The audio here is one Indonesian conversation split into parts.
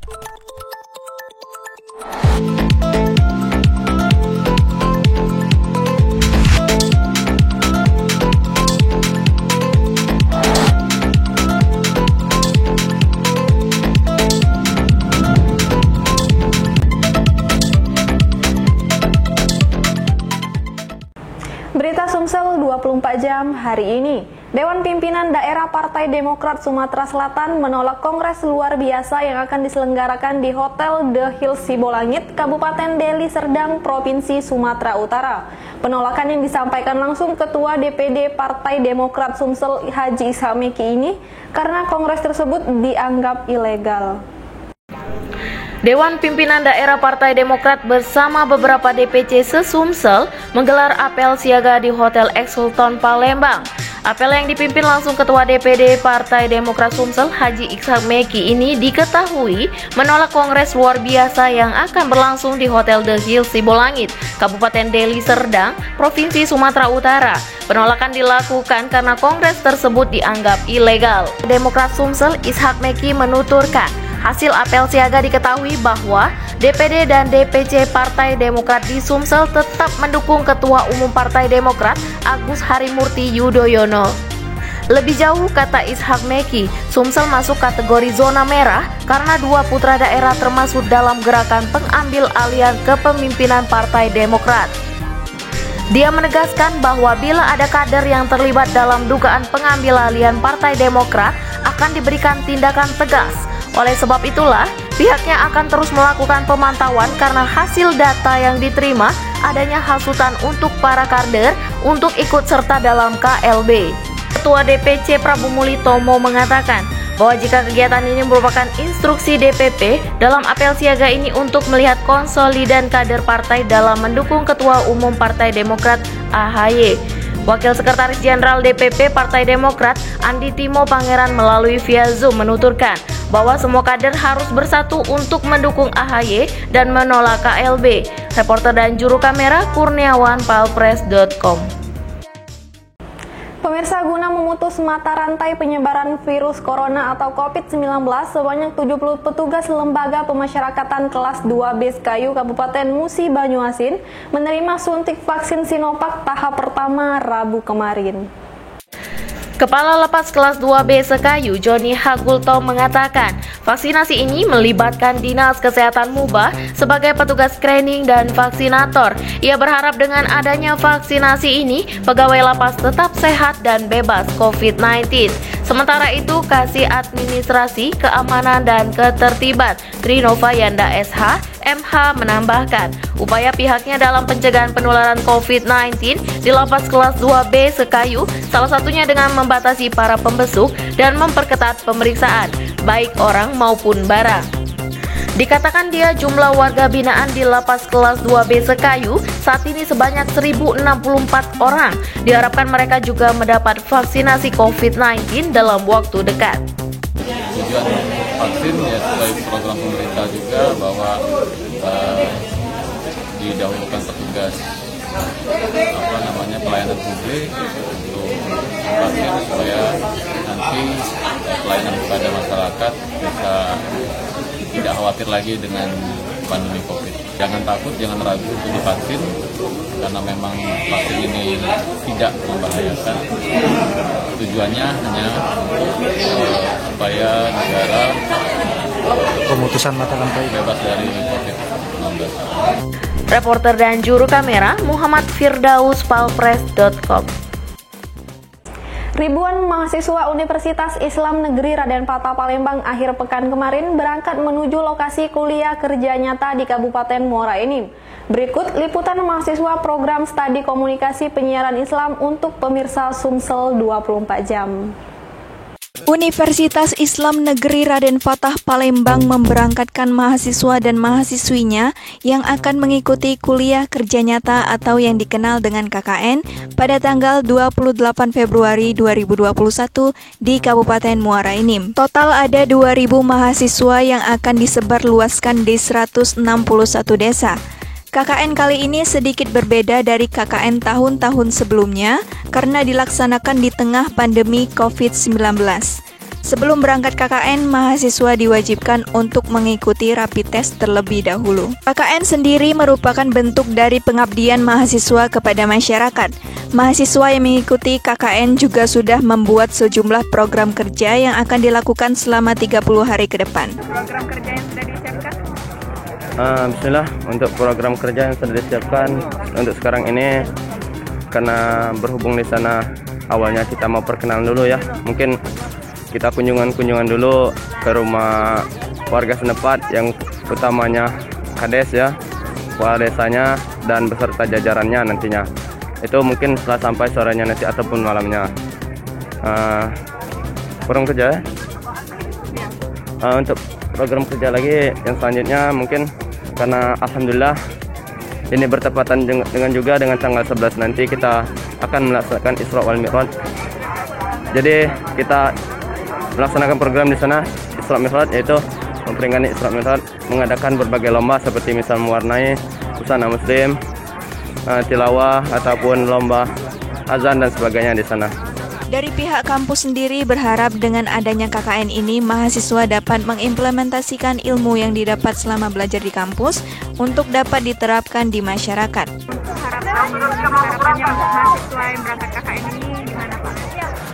Berita Sumsel 24 jam hari ini. Dewan Pimpinan Daerah Partai Demokrat Sumatera Selatan menolak kongres luar biasa yang akan diselenggarakan di Hotel The Hills Sibolangit, Kabupaten Deli Serdang, Provinsi Sumatera Utara. Penolakan yang disampaikan langsung Ketua DPD Partai Demokrat Sumsel Haji Ishak Meki ini karena kongres tersebut dianggap ilegal. Dewan Pimpinan Daerah Partai Demokrat bersama beberapa DPC se-Sumsel menggelar apel siaga di Hotel X Sultan Palembang. Apel yang dipimpin langsung Ketua DPD Partai Demokrat Sumsel Haji Ishak Meki ini diketahui menolak kongres luar biasa yang akan berlangsung di Hotel The Hills Sibolangit, Kabupaten Deli Serdang, Provinsi Sumatera Utara. Penolakan dilakukan karena kongres tersebut dianggap ilegal. Demokrat Sumsel Ishak Meki menuturkan, hasil apel siaga diketahui bahwa DPD dan DPC Partai Demokrat di Sumsel tetap mendukung Ketua Umum Partai Demokrat Agus Harimurti Yudhoyono. Lebih jauh, kata Ishak Meki, Sumsel masuk kategori zona merah karena dua putra daerah termasuk dalam gerakan pengambil alihan kepemimpinan Partai Demokrat. Dia menegaskan bahwa bila ada kader yang terlibat dalam dugaan pengambil alihan Partai Demokrat akan diberikan tindakan tegas. Oleh sebab itulah, pihaknya akan terus melakukan pemantauan karena hasil data yang diterima adanya hasutan untuk para kader untuk ikut serta dalam KLB. Ketua DPC Prabu Mulitomo mengatakan bahwa jika kegiatan ini merupakan instruksi DPP dalam apel siaga ini untuk melihat konsolidan kader partai dalam mendukung Ketua Umum Partai Demokrat AHY. Wakil Sekretaris Jenderal DPP Partai Demokrat Andi Timo Pangeran melalui via Zoom menuturkan bahwa semua kader harus bersatu untuk mendukung AHY dan menolak KLB. Reporter dan juru kamera Kurniawan, palpres.com. Pemirsa, guna memutus mata rantai penyebaran virus corona atau COVID-19, sebanyak 70 petugas Lembaga Pemasyarakatan kelas 2B Sekayu Kabupaten Musi Banyuasin menerima suntik vaksin Sinovac tahap pertama Rabu kemarin. Kepala Lapas kelas 2B Sekayu, Joni Hagulto mengatakan, vaksinasi ini melibatkan Dinas Kesehatan Muba sebagai petugas screening dan vaksinator. Ia berharap dengan adanya vaksinasi ini, pegawai lapas tetap sehat dan bebas COVID-19. Sementara itu, Kasih Administrasi, Keamanan dan Ketertiban Trinova Yanda SH, MH menambahkan, upaya pihaknya dalam pencegahan penularan COVID-19 di Lapas kelas 2B Sekayu, salah satunya dengan membatasi para pembesuk dan memperketat pemeriksaan, baik orang maupun barang. Dikatakan dia jumlah warga binaan di Lapas kelas 2B Sekayu saat ini sebanyak 1064 orang. Diharapkan mereka juga mendapat vaksinasi COVID-19 dalam waktu dekat. Tujuan vaksin ya sebagai program pemerintah juga bahwa didahulukan petugas pelayanan publik untuk vaksin supaya nanti pelayanan kepada masyarakat bisa tidak khawatir lagi dengan pandemi COVID. Jangan takut, jangan ragu untuk divaksin karena memang vaksin ini tidak membahayakan. Tujuannya hanya supaya negara pemutusan mata rantai bebas dari COVID-19. Reporter dan juru kamera Muhammad Firdaus, palpres.com. Ribuan mahasiswa Universitas Islam Negeri Raden Patah Palembang akhir pekan kemarin berangkat menuju lokasi kuliah kerja nyata di Kabupaten Muara Enim. Berikut liputan mahasiswa program studi komunikasi penyiaran Islam untuk pemirsa Sumsel 24 jam. Universitas Islam Negeri Raden Patah Palembang memberangkatkan mahasiswa dan mahasiswinya yang akan mengikuti kuliah kerja nyata atau yang dikenal dengan KKN pada tanggal 28 Februari 2021 di Kabupaten Muara Enim. Total ada 2.000 mahasiswa yang akan disebarluaskan di 161 desa. KKN kali ini sedikit berbeda dari KKN tahun-tahun sebelumnya karena dilaksanakan di tengah pandemi COVID-19. Sebelum berangkat KKN, mahasiswa diwajibkan untuk mengikuti rapid test terlebih dahulu. KKN sendiri merupakan bentuk dari pengabdian mahasiswa kepada masyarakat. Mahasiswa yang mengikuti KKN juga sudah membuat sejumlah program kerja yang akan dilakukan selama 30 hari ke depan. Program kerja yang sudah disiapkan? Bismillah, untuk program kerja yang sudah disiapkan untuk sekarang ini, karena berhubung di sana awalnya kita mau perkenalan dulu ya, mungkin kita kunjungan dulu ke rumah warga setempat yang utamanya kades ya, kepala desanya dan beserta jajarannya nantinya. Itu mungkin setelah sampai sorenya nanti ataupun malamnya. Program kerja untuk program kerja lagi yang selanjutnya mungkin karena alhamdulillah ini bertepatan dengan tanggal 11 nanti kita akan melaksanakan Isra wal Mi'raj. Jadi kita melaksanakan program di sana Isra Mi'raj, yaitu memperingati Isra Mi'raj, mengadakan berbagai lomba seperti misal mewarnai busana muslim, tilawah ataupun lomba azan dan sebagainya di sana. Dari pihak kampus sendiri berharap dengan adanya KKN ini, mahasiswa dapat mengimplementasikan ilmu yang didapat selama belajar di kampus untuk dapat diterapkan di masyarakat. Harapannya untuk mahasiswa yang berangkat KKN ini gimana Pak?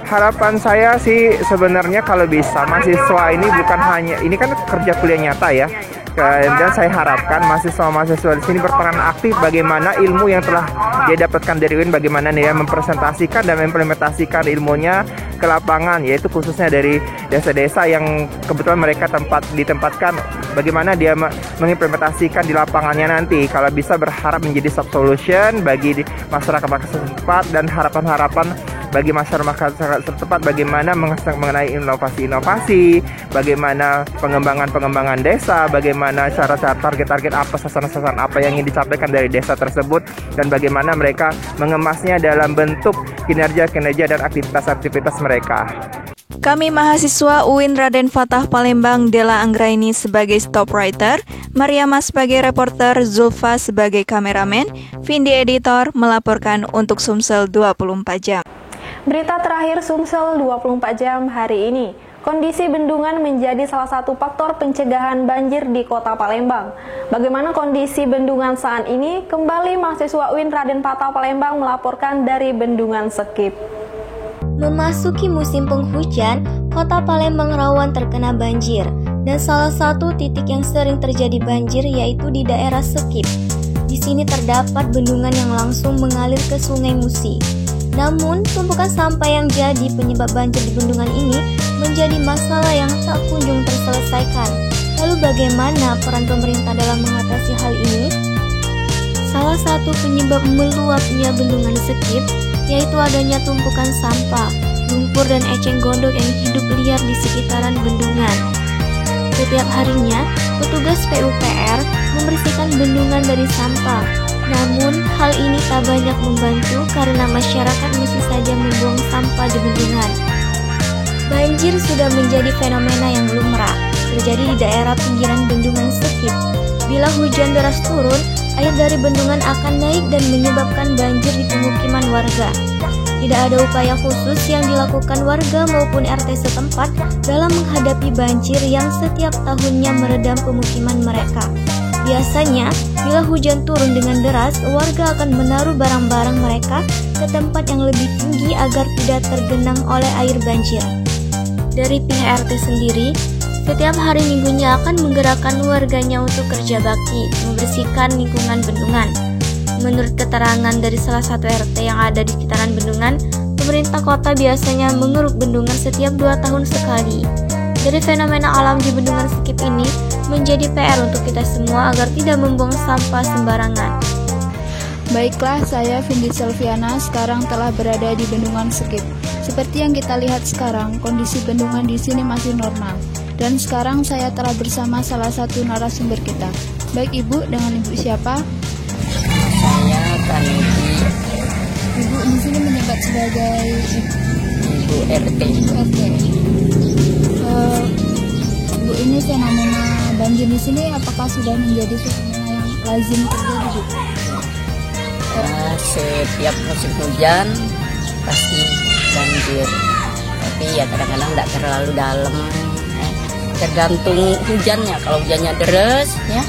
Harapan saya sih sebenarnya kalau bisa mahasiswa ini bukan hanya, ini kan kerja kuliah nyata ya. Dan saya harapkan mahasiswa-mahasiswa di sini berperan aktif bagaimana ilmu yang telah dia dapatkan dari UIN, bagaimana dia mempresentasikan dan mengimplementasikan ilmunya ke lapangan, yaitu khususnya dari desa-desa yang kebetulan mereka ditempatkan, bagaimana dia mengimplementasikan di lapangannya nanti. Kalau bisa berharap menjadi soft solution bagi masyarakat setempat dan harapan-harapan bagi masyarakat setempat, bagaimana mengenai inovasi-inovasi, bagaimana pengembangan desa, bagaimana cara-cara target-target apa, sasaran-sasaran apa yang ingin dicapaikan dari desa tersebut, dan bagaimana mereka mengemasnya dalam bentuk kinerja-kinerja dan aktivitas-aktivitas mereka. Kami mahasiswa UIN Raden Fatah Palembang, Della Anggraini sebagai stop writer, Mariama sebagai reporter, Zulfa sebagai kameramen, Vindi editor melaporkan untuk Sumsel 24 jam. Berita terakhir Sumsel 24 jam hari ini. Kondisi bendungan menjadi salah satu faktor pencegahan banjir di Kota Palembang. Bagaimana kondisi bendungan saat ini? Kembali mahasiswa UIN Raden Fatah Palembang melaporkan dari Bendungan Sekip. Memasuki musim penghujan, Kota Palembang rawan terkena banjir. Dan salah satu titik yang sering terjadi banjir yaitu di daerah Sekip. Di sini terdapat bendungan yang langsung mengalir ke Sungai Musi. Namun, tumpukan sampah yang jadi penyebab banjir di bendungan ini menjadi masalah yang tak kunjung terselesaikan. Lalu bagaimana peran pemerintah dalam mengatasi hal ini? Salah satu penyebab meluapnya bendungan Sekip yaitu adanya tumpukan sampah, lumpur dan eceng gondok yang hidup liar di sekitaran bendungan. Setiap harinya, petugas PUPR membersihkan bendungan dari sampah. Namun, hal ini tak banyak membantu karena masyarakat masih saja membuang sampah di bendungan. Banjir sudah menjadi fenomena yang lumrah, terjadi di daerah pinggiran bendungan Sekip. Bila hujan deras turun, air dari bendungan akan naik dan menyebabkan banjir di pemukiman warga. Tidak ada upaya khusus yang dilakukan warga maupun RT setempat dalam menghadapi banjir yang setiap tahunnya meredam pemukiman mereka. Biasanya, bila hujan turun dengan deras, warga akan menaruh barang-barang mereka ke tempat yang lebih tinggi agar tidak tergenang oleh air banjir. Dari pihak RT sendiri, setiap hari minggunya akan menggerakkan warganya untuk kerja bakti, membersihkan lingkungan bendungan. Menurut keterangan dari salah satu RT yang ada di sekitaran bendungan, pemerintah kota biasanya mengeruk bendungan setiap 2 tahun sekali. Dari fenomena alam di bendungan Sekip ini, menjadi PR untuk kita semua agar tidak membuang sampah sembarangan. Baiklah, saya Vindi Selviana sekarang telah berada di Bendungan Sekip. Seperti yang kita lihat sekarang, kondisi bendungan di sini masih normal. Dan sekarang saya telah bersama salah satu narasumber kita. Baik Ibu, dengan Ibu siapa? Saya Kaniki. Ibu di sini menjabat sebagai Ibu RT. Bu, ini fenomena banjir di sini apakah sudah menjadi fenomena yang lazim terjadi, Bu? Setiap musim hujan pasti banjir. tapi ya kadang-kadang tidak terlalu dalam. Tergantung hujannya, kalau hujannya deras ya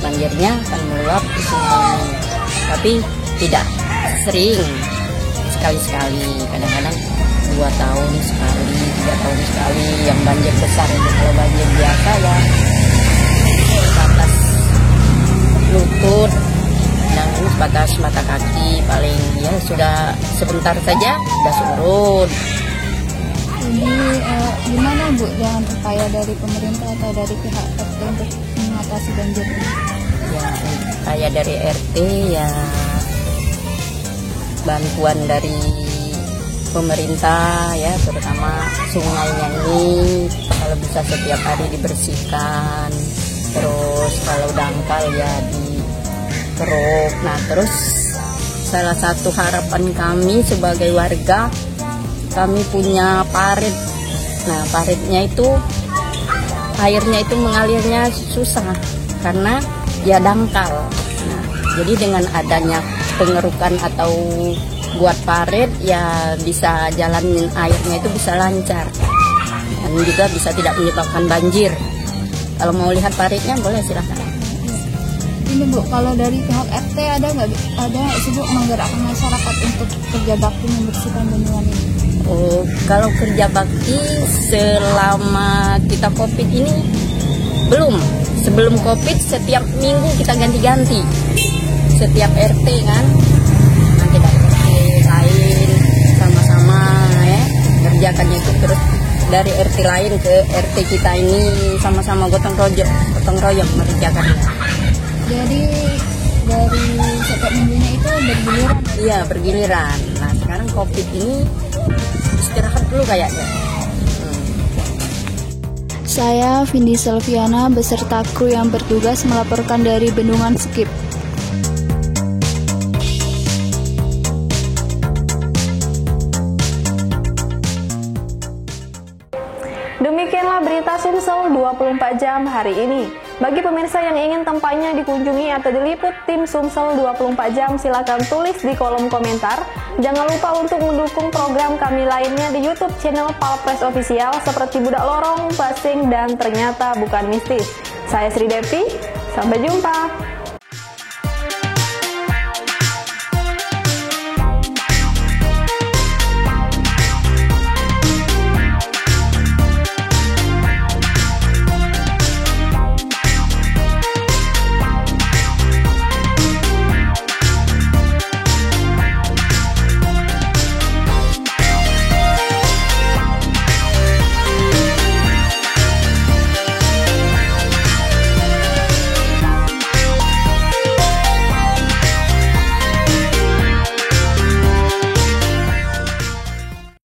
banjirnya akan meluap ke sungai, tapi tidak sering, sekali-sekali, kadang-kadang 2 tahun sekali, 3 tahun sekali yang banjir besar. Kalau banjir biasa ya sebatas lutut dan sebatas mata kaki, paling ya sudah sebentar saja sudah surut. Jadi gimana Bu dengan upaya dari pemerintah atau dari pihak RT untuk mengatasi banjir ini? Ya, upaya dari RT ya bantuan dari pemerintah ya, terutama sungainya ini kalau bisa setiap hari dibersihkan, terus kalau dangkal ya dikeruk. Nah, terus salah satu harapan kami sebagai warga, kami punya parit. Nah, paritnya itu airnya itu mengalirnya susah karena ya dangkal. Nah, jadi dengan adanya pengerukan atau buat parit ya bisa jalanin airnya itu bisa lancar dan juga bisa tidak menyebabkan banjir. Kalau mau lihat paritnya boleh silahkan. Ini Bu, kalau dari pihak RT ada nggak sibuk menggerakkan masyarakat untuk kerja bakti membersihkan bendungan ini? Oh, kalau kerja bakti selama kita COVID ini belum. Sebelum COVID setiap minggu kita ganti-ganti setiap RT kan. Nah, kita RT lain sama-sama ya kerjakan itu, terus dari RT lain ke RT kita ini sama-sama gotong royong mengerjakannya. Jadi dari setiap minggunya itu bergiliran? Iya, bergiliran. Nah, sekarang COVID ini istirahat dulu kayaknya. Saya Vindi Selviana beserta kru yang bertugas melaporkan dari Bendungan Sekip. Demikianlah berita Sumsel 24 jam hari ini. Bagi pemirsa yang ingin tempatnya dikunjungi atau diliput tim Sumsel 24 jam, silakan tulis di kolom komentar. Jangan lupa untuk mendukung program kami lainnya di YouTube channel Palpres Official seperti Budak Lorong, Basing, dan Ternyata Bukan Mistis. Saya Sri Devi, sampai jumpa.